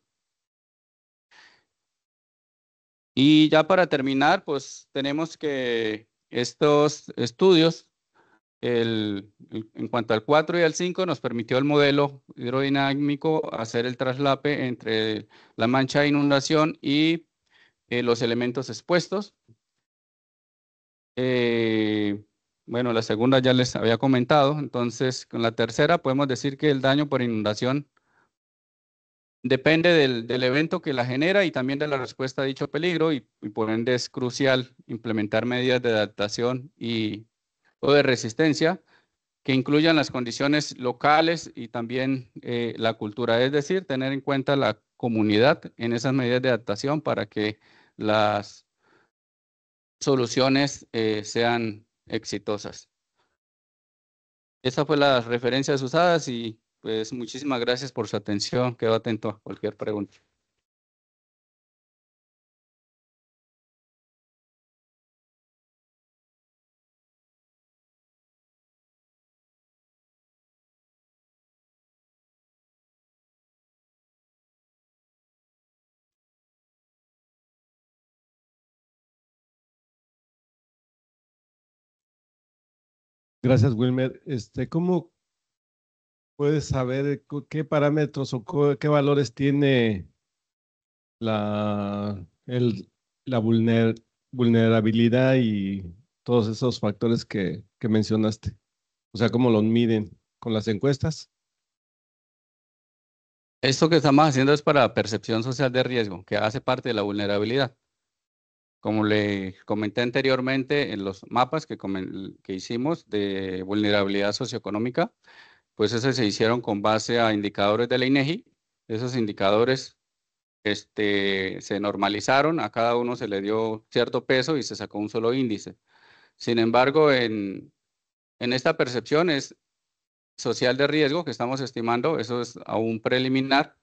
Y ya para terminar, pues tenemos que estos estudios, en cuanto al 4 y al 5, nos permitió el modelo hidrodinámico hacer el traslape entre la mancha de inundación y los elementos expuestos. Bueno, la segunda ya les había comentado. Entonces, con la tercera podemos decir que el daño por inundación depende del evento que la genera y también de la respuesta a dicho peligro, y por ende es crucial implementar medidas de adaptación o de resistencia que incluyan las condiciones locales y también la cultura, es decir, tener en cuenta la comunidad en esas medidas de adaptación para que las soluciones sean exitosas. Esa fue las referencias usadas, y pues muchísimas gracias por su atención. Quedo atento a cualquier pregunta. Gracias, Wilmer. ¿Cómo puedes saber qué parámetros o qué valores tiene la, el- la vulnerabilidad y todos esos factores que mencionaste? O sea, ¿cómo los miden? ¿Con las encuestas? Esto que estamos haciendo es para percepción social de riesgo, que hace parte de la vulnerabilidad. Como le comenté anteriormente, en los mapas que hicimos de vulnerabilidad socioeconómica, pues esos se hicieron con base a indicadores de la INEGI. Esos indicadores se normalizaron, a cada uno se le dio cierto peso y se sacó un solo índice. Sin embargo, en esta percepción social de riesgo que estamos estimando, eso es aún preliminar,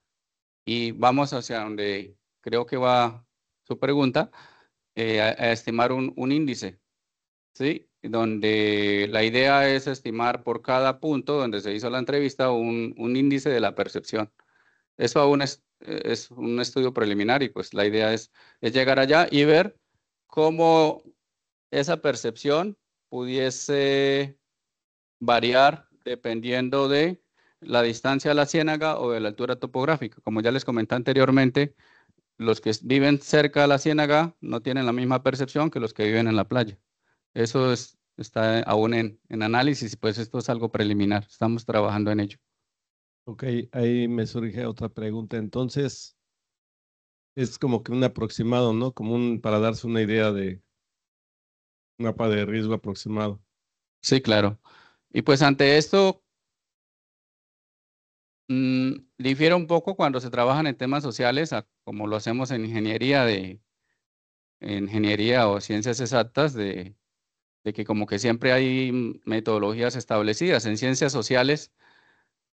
y vamos hacia donde creo que va su pregunta, a estimar un índice, ¿sí? Donde la idea es estimar por cada punto donde se hizo la entrevista un índice de la percepción. Eso aún es un estudio preliminar y pues la idea es llegar allá y ver cómo esa percepción pudiese variar dependiendo de la distancia a la ciénaga o de la altura topográfica. Como ya les comenté anteriormente, los que viven cerca de la ciénaga no tienen la misma percepción que los que viven en la playa. Eso está aún en análisis y pues esto es algo preliminar. Estamos trabajando en ello. Ok, ahí me surge otra pregunta. Entonces, es como que un aproximado, ¿no? Para darse una idea de un mapa de riesgo aproximado. Sí, claro. Y pues ante esto, difiere un poco cuando se trabajan en temas sociales, como lo hacemos en ingeniería o ciencias exactas, de que como que siempre hay metodologías establecidas. En ciencias sociales,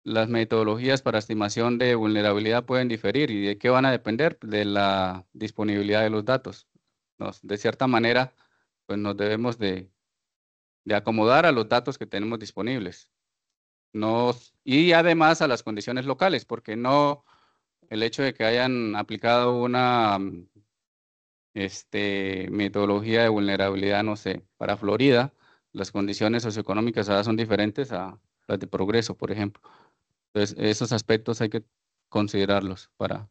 las metodologías para estimación de vulnerabilidad pueden diferir. ¿Y de qué van a depender? De la disponibilidad de los datos. De cierta manera, pues nos debemos de acomodar a los datos que tenemos disponibles. Y además a las condiciones locales, porque no el hecho de que hayan aplicado una metodología de vulnerabilidad, no sé, para Florida, las condiciones socioeconómicas ahora son diferentes a las de Progreso, por ejemplo. Entonces, esos aspectos hay que considerarlos para...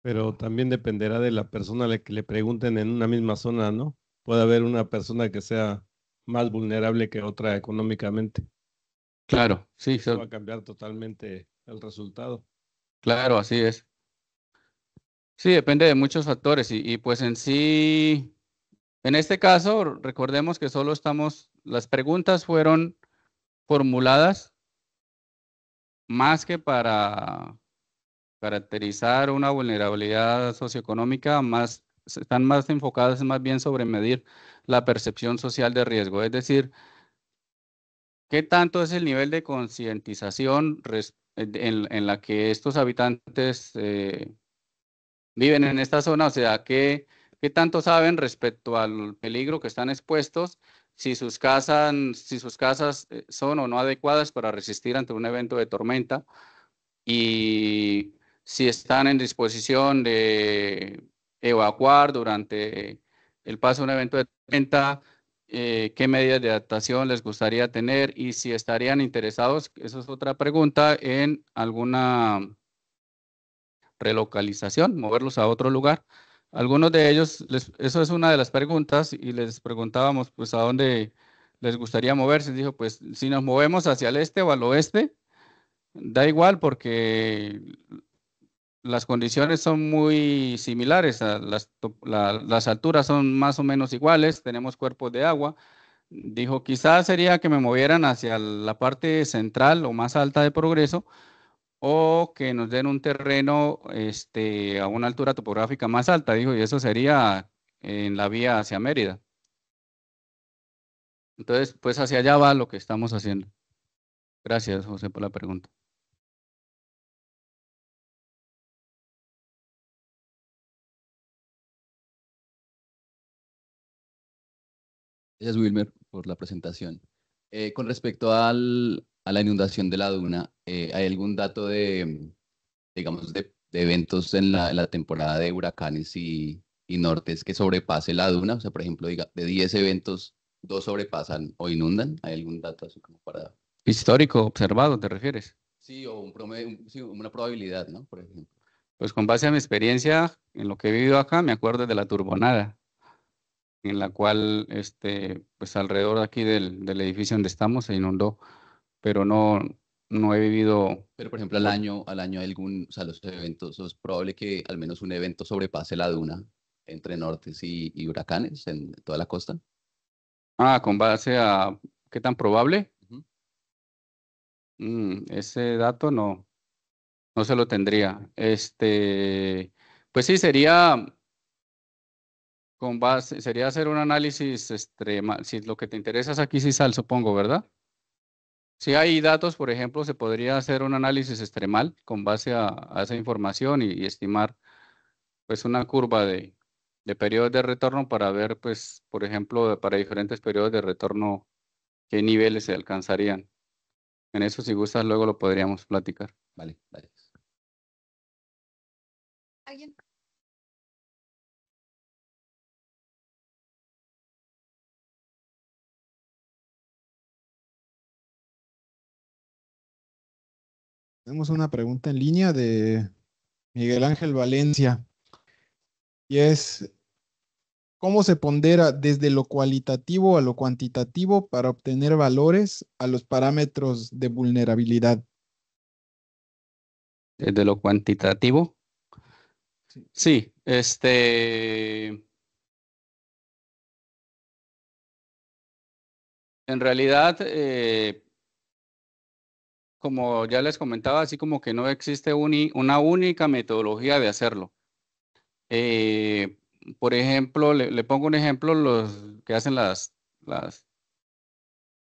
Pero también dependerá de la persona a la que le pregunten en una misma zona, ¿no? Puede haber una persona que sea más vulnerable que otra económicamente. Claro, sí, Eso va a cambiar totalmente el resultado. claro, así es. Sí, depende de muchos factores y pues en sí, en este caso, recordemos que las preguntas fueron formuladas más que para caracterizar una vulnerabilidad socioeconómica, están más enfocadas más bien sobre medir la percepción social de riesgo, es decir, qué tanto es el nivel de concientización en la que estos habitantes viven en esta zona, o sea, qué tanto saben respecto al peligro que están expuestos, si sus casas son o no adecuadas para resistir ante un evento de tormenta y si están en disposición de evacuar durante el paso de un evento de tormenta, qué medidas de adaptación les gustaría tener y si estarían interesados, eso es otra pregunta, en alguna relocalización, moverlos a otro lugar. Algunos de ellos, eso es una de las preguntas y les preguntábamos pues a dónde les gustaría moverse. Dijo, pues si nos movemos hacia el este o al oeste, da igual porque las condiciones son muy similares, las alturas son más o menos iguales, tenemos cuerpos de agua. Dijo, quizás sería que me movieran hacia la parte central o más alta de Progreso o que nos den un terreno a una altura topográfica más alta, dijo, y eso sería en la vía hacia Mérida. Entonces, pues hacia allá va lo que estamos haciendo. Gracias, José, por la pregunta. Gracias, Wilmer, por la presentación. Con respecto a la inundación de la duna, ¿hay algún dato digamos, de eventos en la temporada de huracanes y nortes que sobrepase la duna? O sea, por ejemplo, de 10 eventos, dos sobrepasan o inundan? ¿Hay algún dato así como para...? Histórico, observado, ¿te refieres? Sí, o un promedio, sí, una probabilidad, ¿no? Por ejemplo. Pues con base a mi experiencia, en lo que he vivido acá, me acuerdo de la turbonada, en la cual, pues alrededor de aquí del edificio donde estamos se inundó, pero no he vivido, Pero, por ejemplo, al año hay algún, o sea, los eventos, es probable que al menos un evento sobrepase la duna entre nortes y huracanes en toda la costa. con base a qué tan probable, Ujú. ese dato no se lo tendría. Pues sí, sería hacer un análisis extrema, si lo que te interesa es aquí CISAL, supongo, ¿verdad? Si hay datos, por ejemplo, se podría hacer un análisis extremal con base a esa información y estimar pues una curva de periodos de retorno para ver, pues, por ejemplo, para diferentes periodos de retorno, qué niveles se alcanzarían. En eso, si gustas, luego lo podríamos platicar. Vale, gracias. ¿Alguien? Tenemos una pregunta en línea de Miguel Ángel Valencia y es, ¿cómo se pondera desde lo cualitativo a lo cuantitativo para obtener valores a los parámetros de vulnerabilidad? Desde lo cuantitativo, Sí. sí, en realidad, como ya les comentaba, así como que no existe una única metodología de hacerlo. Eh, por ejemplo, le pongo un ejemplo, los que hacen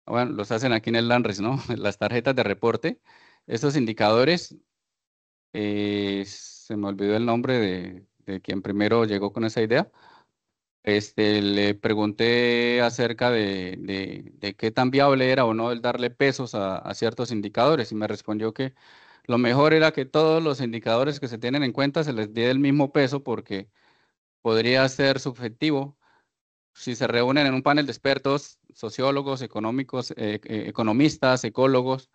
bueno, los hacen aquí en el LANRES, ¿no? Las tarjetas de reporte. Estos indicadores, se me olvidó el nombre de quien primero llegó con esa idea. Le pregunté acerca de qué tan viable era o no el darle pesos a ciertos indicadores y me respondió que lo mejor era que todos los indicadores que se tienen en cuenta se les dé el mismo peso porque podría ser subjetivo. Si se reúnen en un panel de expertos, sociólogos, económicos, economistas, ecólogos,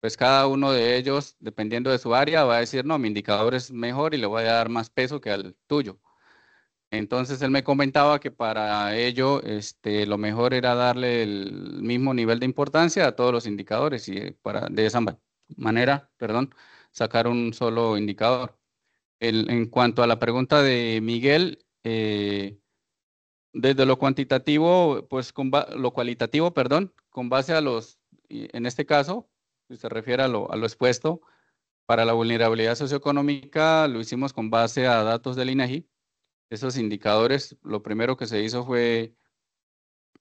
pues cada uno de ellos, dependiendo de su área, va a decir, no, mi indicador es mejor y le voy a dar más peso que al tuyo. Entonces él me comentaba que para ello lo mejor era darle el mismo nivel de importancia a todos los indicadores y para de esa manera, perdón, sacar un solo indicador. En cuanto a la pregunta de Miguel, desde lo cuantitativo, pues lo cualitativo, perdón, con base a en este caso, si se refiere a lo expuesto, para la vulnerabilidad socioeconómica lo hicimos con base a datos del INEGI. Esos indicadores, lo primero que se hizo fue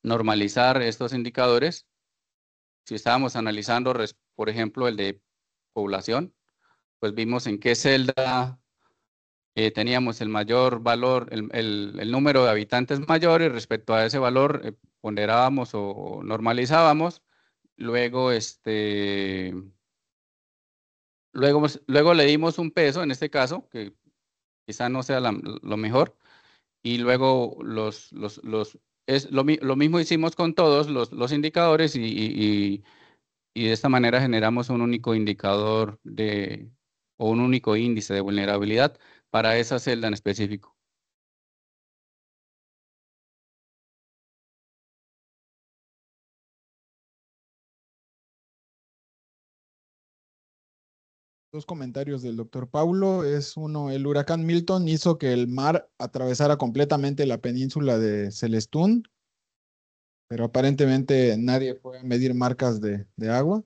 normalizar estos indicadores. Si estábamos analizando, por ejemplo, el de población, pues vimos en qué celda teníamos el mayor valor, el número de habitantes mayores, respecto a ese valor ponderábamos o normalizábamos. Luego, luego le dimos un peso, en este caso, que quizá no sea lo mejor, y luego lo mismo hicimos con todos los indicadores y de esta manera generamos un único indicador o un único índice de vulnerabilidad para esa celda en específico. Dos comentarios del doctor Paulo. Es uno, el huracán Milton hizo que el mar atravesara completamente la península de Celestún, pero aparentemente nadie fue a medir marcas de agua.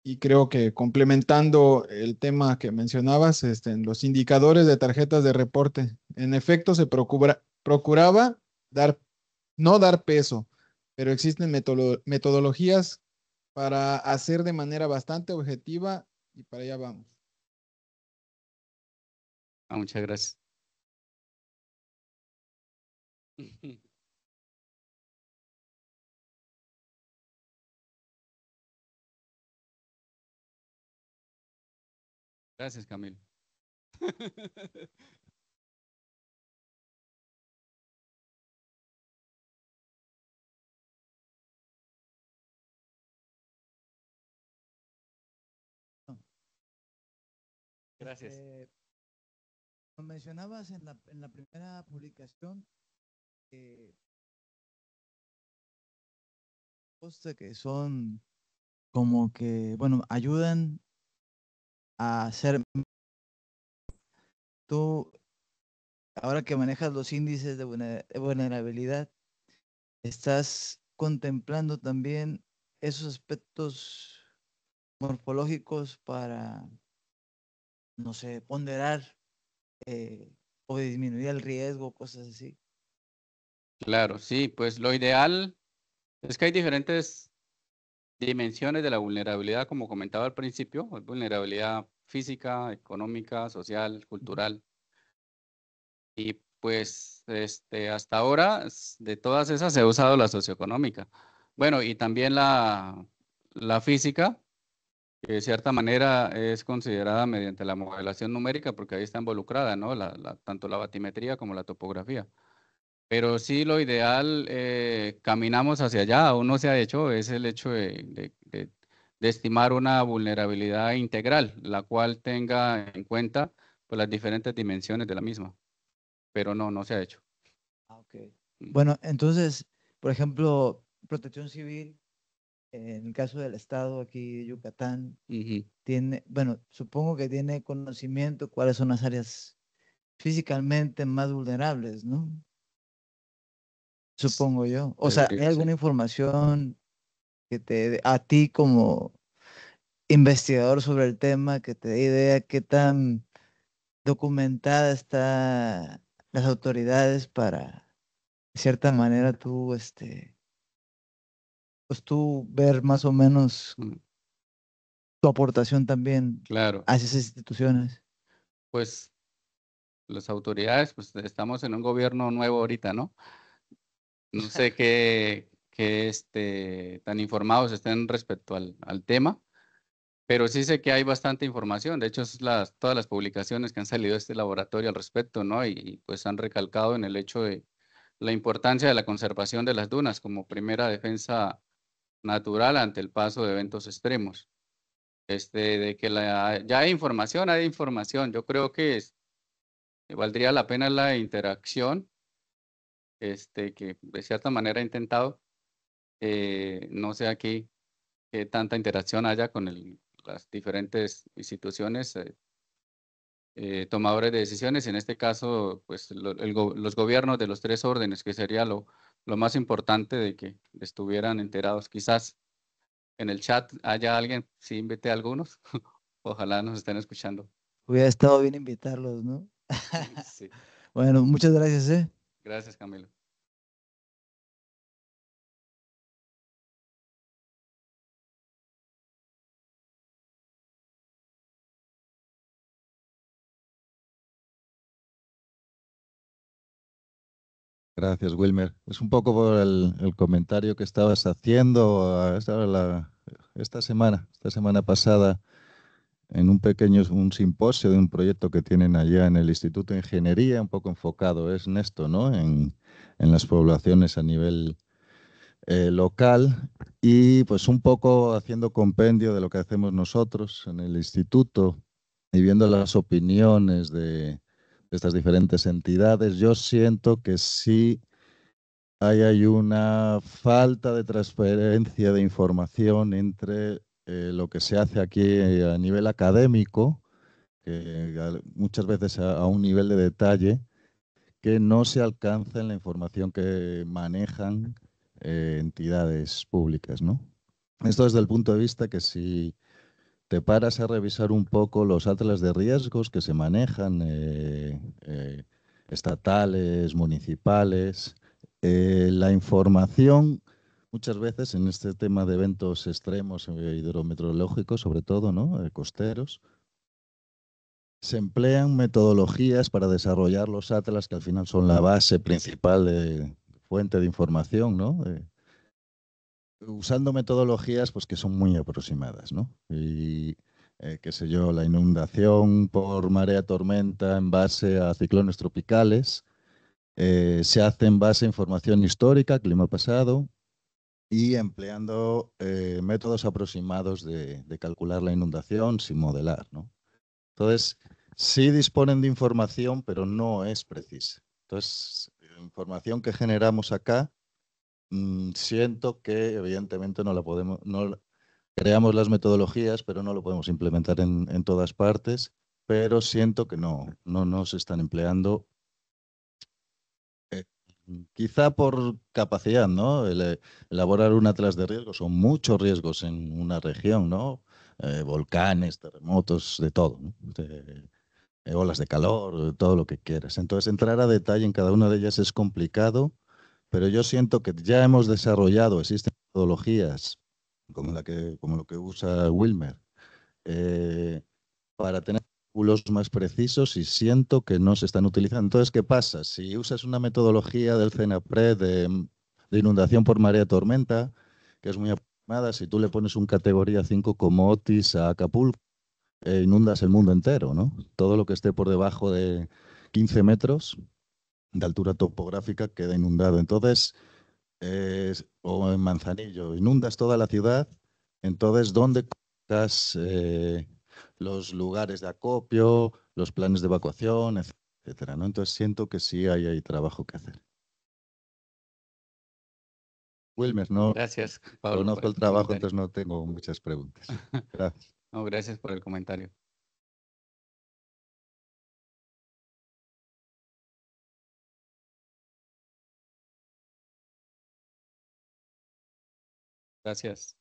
Y creo que complementando el tema que mencionabas, en los indicadores de tarjetas de reporte, en efecto se procuraba dar, no dar peso, pero existen metodologías para hacer de manera bastante objetiva y para allá vamos. Muchas gracias. Gracias, Camilo. Gracias. Como mencionabas en la primera publicación, que son como que, bueno, ayudan a hacer. Tú, ahora que manejas los índices de vulnerabilidad, estás contemplando también esos aspectos morfológicos para, no sé, ponderar o disminuir el riesgo, cosas así. Claro, sí, pues lo ideal es que hay diferentes dimensiones de la vulnerabilidad, como comentaba al principio, hay vulnerabilidad física, económica, social, cultural. Y pues hasta ahora de todas esas se ha usado la socioeconómica. Bueno, y también la física, que de cierta manera es considerada mediante la modelación numérica, porque ahí está involucrada, ¿no? Tanto la batimetría como la topografía. Pero sí, lo ideal, caminamos hacia allá, aún no se ha hecho, es el hecho de estimar una vulnerabilidad integral, la cual tenga en cuenta pues, las diferentes dimensiones de la misma. Pero no se ha hecho. Okay. Bueno, entonces, por ejemplo, Protección Civil, en el caso del estado aquí de Yucatán, tiene, bueno, supongo que tiene conocimiento cuáles son las áreas físicamente más vulnerables, ¿no? Supongo yo. O sea, ¿hay alguna información que te dé a ti como investigador sobre el tema que te dé idea qué tan documentada están las autoridades para, de cierta manera, tú, pues tú ver más o menos tu aportación también Claro, hacia esas instituciones? pues las autoridades, pues estamos en un gobierno nuevo ahorita, ¿no? No sé qué tan informados estén respecto al tema, pero sí sé que hay bastante información. De hecho, todas las publicaciones que han salido de este laboratorio al respecto, ¿no? Y pues han recalcado en el hecho de la importancia de la conservación de las dunas como primera defensa natural ante el paso de eventos extremos. De que ya hay información. Yo creo que valdría la pena la interacción, que de cierta manera he intentado, no sé aquí qué tanta interacción haya con las diferentes instituciones, tomadores de decisiones, en este caso, pues los gobiernos de los tres órdenes, que sería lo más importante de que estuvieran enterados. Quizás en el chat haya alguien, sí invité a algunos, ojalá nos estén escuchando. Hubiera estado bien invitarlos, ¿no? Sí. Bueno, muchas gracias, ¿eh? Gracias, Camilo. Gracias, Wilmer. Es un poco por el comentario que estabas haciendo esta semana pasada, en un simposio de un proyecto que tienen allá en el Instituto de Ingeniería, un poco enfocado en esto, ¿no? En las poblaciones a nivel local, y pues un poco haciendo compendio de lo que hacemos nosotros en el instituto y viendo las opiniones de estas diferentes entidades. Yo siento que sí hay una falta de transferencia de información entre lo que se hace aquí a nivel académico, que muchas veces a un nivel de detalle, que no se alcanza en la información que manejan entidades públicas, ¿no? Esto desde el punto de vista que si te paras a revisar un poco los atlas de riesgos que se manejan, estatales, municipales, la información muchas veces en este tema de eventos extremos hidrometeorológicos, sobre todo, ¿no? Costeros, se emplean metodologías para desarrollar los atlas que al final son la base principal de fuente de información, ¿no? Usando metodologías pues, que son muy aproximadas, ¿no? Y, qué sé yo, la inundación por marea tormenta en base a ciclones tropicales se hace en base a información histórica, clima pasado, y empleando métodos aproximados de calcular la inundación sin modelar, ¿no? Entonces, sí disponen de información, pero no es precisa. Entonces, la información que generamos acá, siento que evidentemente no la podemos, creamos las metodologías, pero no lo podemos implementar en todas partes, pero siento que no se están empleando. Quizá por capacidad, ¿no? Elaborar un atlas de riesgos, son muchos riesgos en una región, ¿no? Volcanes, terremotos, de todo, ¿no? Olas de calor, todo lo que quieras. Entonces, entrar a detalle en cada una de ellas es complicado, pero yo siento que ya hemos desarrollado, existen metodologías como lo que usa Wilmer, eh, para tener cálculos más precisos y siento que no se están utilizando. Entonces, ¿qué pasa? Si usas una metodología del CENAPRED de inundación por marea tormenta, que es muy aproximada, si tú le pones un categoría 5 como Otis a Acapulco, inundas el mundo entero, ¿no? Todo lo que esté por debajo de 15 metros de altura topográfica queda inundado. Entonces, o en Manzanillo, inundas toda la ciudad, entonces, ¿dónde colocas los lugares de acopio, los planes de evacuación, etcétera, ¿no? Entonces, siento que sí hay trabajo que hacer. Wilmer, no Gracias, Pablo, por conozco el el trabajo, comentario. entonces no tengo muchas preguntas. Gracias. No, gracias por el comentario. Gracias.